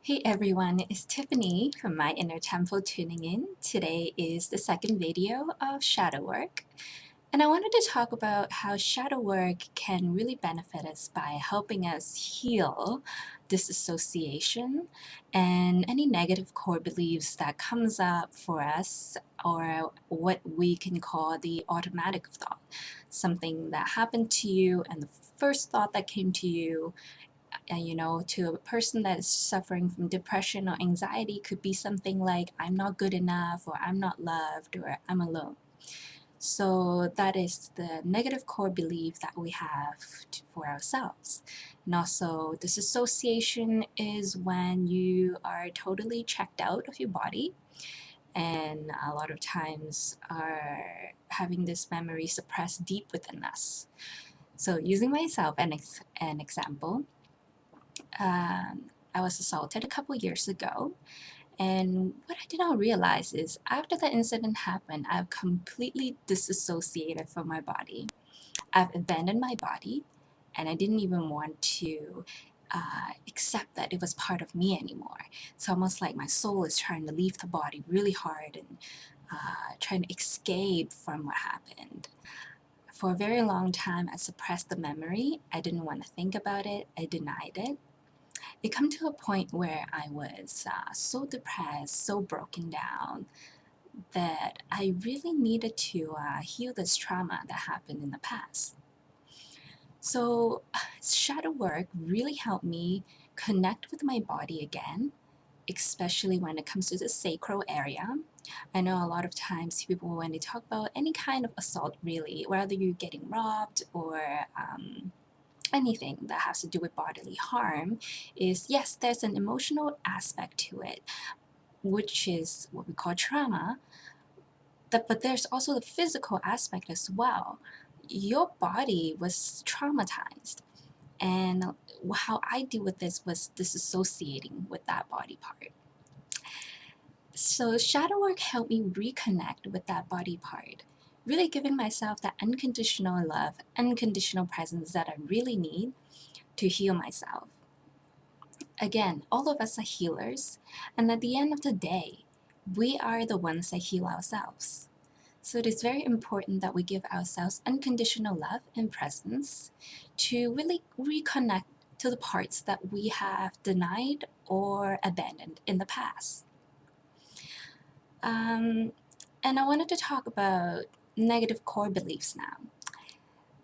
Hey everyone, it's Tiffany from My Inner Temple tuning in. Today is the second video of shadow work. And I wanted to talk about how shadow work can really benefit us by helping us heal disassociation and any negative core beliefs that comes up for us, or what we can call the automatic thought. Something that happened to you and the first thought that came to you, to a person that is suffering from depression or anxiety could be something like, I'm not good enough, or I'm not loved, or I'm alone. So that is the negative core belief that we have for ourselves. And also, disassociation is when you are totally checked out of your body, and a lot of times are having this memory suppressed deep within us. So using myself an example, I was assaulted a couple years ago, and what I did not realize is after the incident happened, I've completely disassociated from my body. I've abandoned my body, and I didn't even want to accept that it was part of me anymore. It's almost like my soul is trying to leave the body really hard and trying to escape from what happened. For a very long time, I suppressed the memory. I didn't want to think about it. I denied it. It come to a point where I was so depressed, so broken down, that I really needed to heal this trauma that happened in the past. So shadow work really helped me connect with my body again, especially when it comes to the sacral area. I know a lot of times people, when they talk about any kind of assault, really, whether you're getting robbed or anything that has to do with bodily harm, is yes, there's an emotional aspect to it, which is what we call trauma, but there's also the physical aspect as well. Your body was traumatized, and how I deal with this was disassociating with that body part. So shadow work helped me reconnect with that body part, really giving myself that unconditional love, unconditional presence that I really need to heal myself. Again, all of us are healers, and at the end of the day, we are the ones that heal ourselves. So it is very important that we give ourselves unconditional love and presence to really reconnect to the parts that we have denied or abandoned in the past. And I wanted to talk about negative core beliefs now.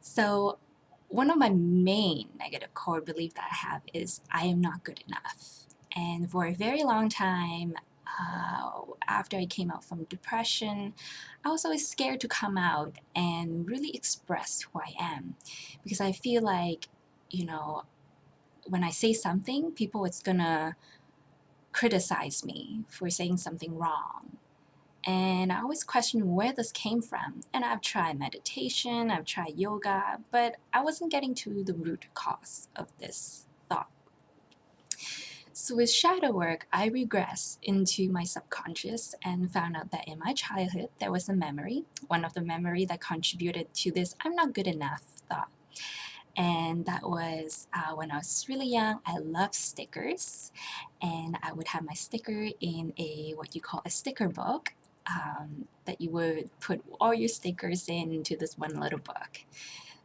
So one of my main negative core beliefs that I have is I am not good enough. And for a very long time, after I came out from depression, I was always scared to come out and really express who I am, because I feel like, when I say something, people is gonna criticize me for saying something wrong. And I always question where this came from. And I've tried meditation, I've tried yoga, but I wasn't getting to the root cause of this thought. So with shadow work, I regressed into my subconscious and found out that in my childhood, there was a memory, one of the memory that contributed to this I'm not good enough thought. And that was when I was really young. I loved stickers, and I would have my sticker in what you call a sticker book, that you would put all your stickers into this one little book.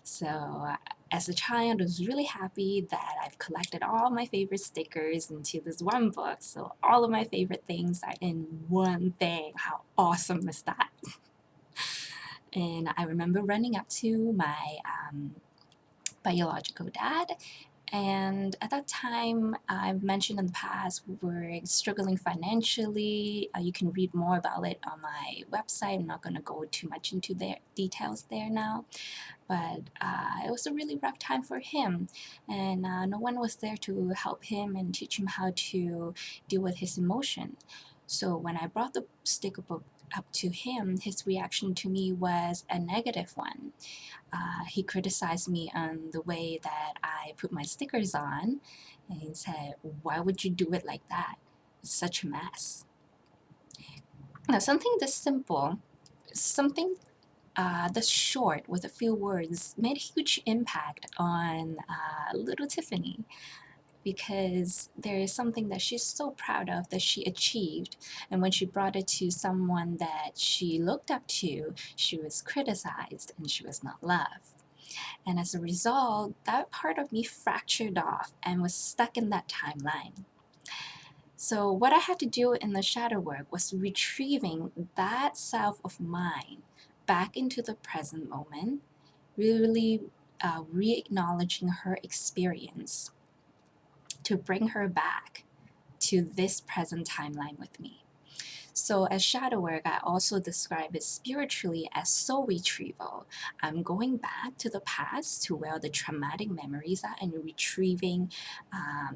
So as a child, I was really happy that I've collected all my favorite stickers into this one book. So all of my favorite things are in one thing. How awesome is that? And I remember running up to my biological dad. And at that time, I've mentioned in the past, we were struggling financially. You can read more about it on my website. I'm not going to go too much into the details there now. But it was a really rough time for him. And no one was there to help him and teach him how to deal with his emotion. So when I brought the sticker book up to him, his reaction to me was a negative one. He criticized me on the way that I put my stickers on, and he said, "Why would you do it like that? It's such a mess." Now, something this simple, something this short with a few words made a huge impact on little Tiffany. because there is something that she's so proud of that she achieved. And when she brought it to someone that she looked up to, she was criticized and she was not loved. And as a result, that part of me fractured off and was stuck in that timeline. So, what I had to do in the shadow work was retrieving that self of mine back into the present moment, really re acknowledging her experience to bring her back to this present timeline with me. So, as shadow work, I also describe it spiritually as soul retrieval. I'm going back to the past to where the traumatic memories are and retrieving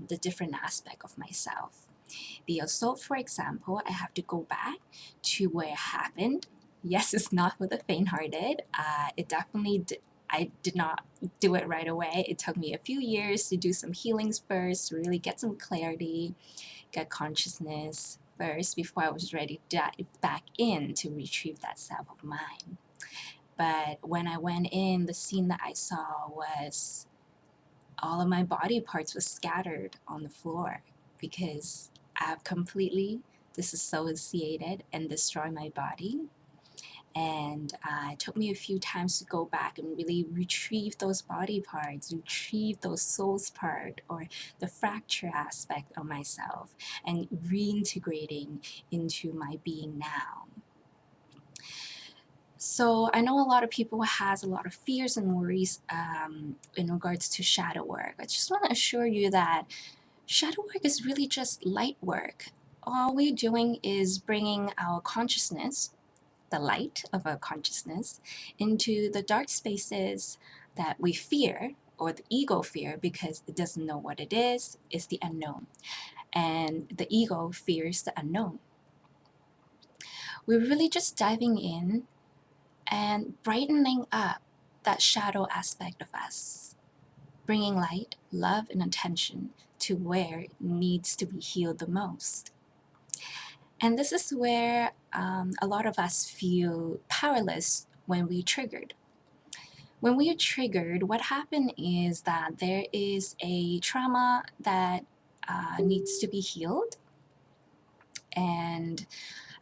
the different aspect of myself. The assault, for example, I have to go back to where it happened. Yes, it's not for the faint-hearted. It definitely I did not do it right away. It took me a few years to do some healings first, to really get some clarity, get consciousness first before I was ready to dive back in to retrieve that self of mine. But when I went in, the scene that I saw was all of my body parts were scattered on the floor because I've completely disassociated and destroyed my body. And it took me a few times to go back and really retrieve those body parts, retrieve those souls part or the fracture aspect of myself and reintegrating into my being now. So I know a lot of people has a lot of fears and worries in regards to shadow work. I just want to assure you that shadow work is really just light work. All we're doing is bringing our consciousness, the light of our consciousness, into the dark spaces that we fear, or the ego fear, because it doesn't know what it is the unknown. And the ego fears the unknown. We're really just diving in and brightening up that shadow aspect of us, bringing light, love, and attention to where it needs to be healed the most. And this is where a lot of us feel powerless when we're triggered. When we are triggered, what happens is that there is a trauma that needs to be healed, and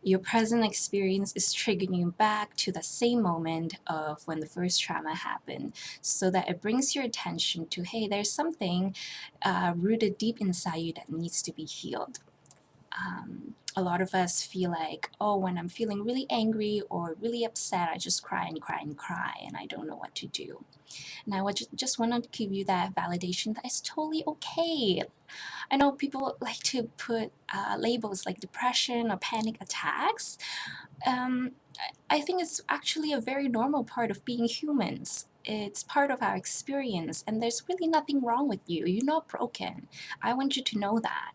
your present experience is triggering you back to the same moment of when the first trauma happened, so that it brings your attention to, hey, there's something rooted deep inside you that needs to be healed. A lot of us feel like, oh, when I'm feeling really angry or really upset, I just cry and cry and cry, and I don't know what to do. And I would just want to give you that validation that it's totally okay. I know people like to put labels like depression or panic attacks. Um, I think it's actually a very normal part of being humans. It's part of our experience, and there's really nothing wrong with you. You're not broken. I want you to know that.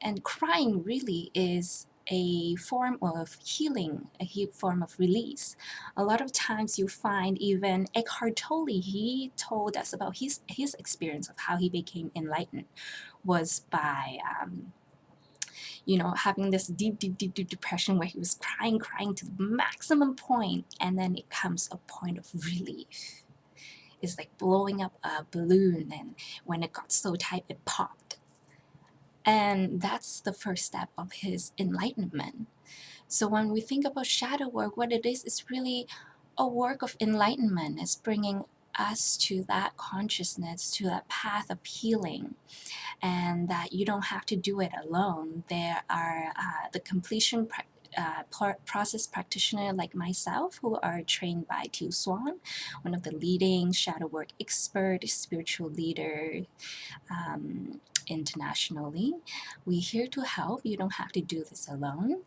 And crying really is a form of healing, a form of release. A lot of times you find even Eckhart Tolle, he told us about his experience of how he became enlightened was by having this deep depression where he was crying to the maximum point, and then it comes a point of relief. It's like blowing up a balloon, and when it got so tight, it popped. And that's the first step of his enlightenment. So when we think about shadow work, what it is really a work of enlightenment. It's bringing us to that consciousness, to that path of healing, and that you don't have to do it alone. There are the completion process practitioner like myself who are trained by Teal Swan, one of the leading shadow work expert, spiritual leader internationally. We're here to help. You don't have to do this alone.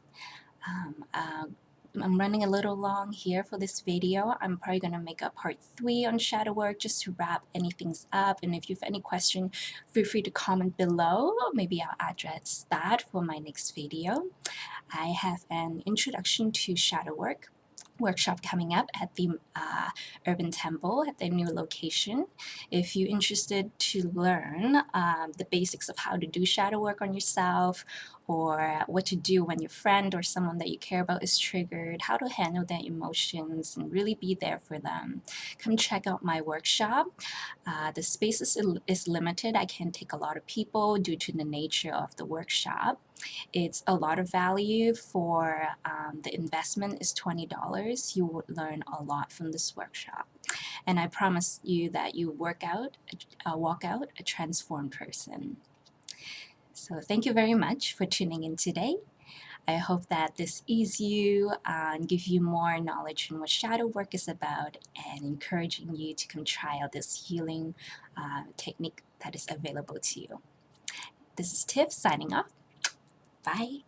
I'm running a little long here for this video. I'm probably going to make a part 3 on shadow work just to wrap anything up. And if you have any question, feel free to comment below. Maybe I'll address that for my next video. I have an introduction to shadow work workshop coming up at the Urban Temple at their new location. If you're interested to learn the basics of how to do shadow work on yourself, or what to do when your friend or someone that you care about is triggered, how to handle their emotions and really be there for them, come check out my workshop. The space is limited. I can't take a lot of people due to the nature of the workshop. It's a lot of value for the investment is $20. You would learn a lot from this workshop. And I promise you that you walk out a transformed person. So thank you very much for tuning in today. I hope that this ease you and give you more knowledge on what shadow work is about and encouraging you to come try out this healing technique that is available to you. This is Tiff signing off. Bye.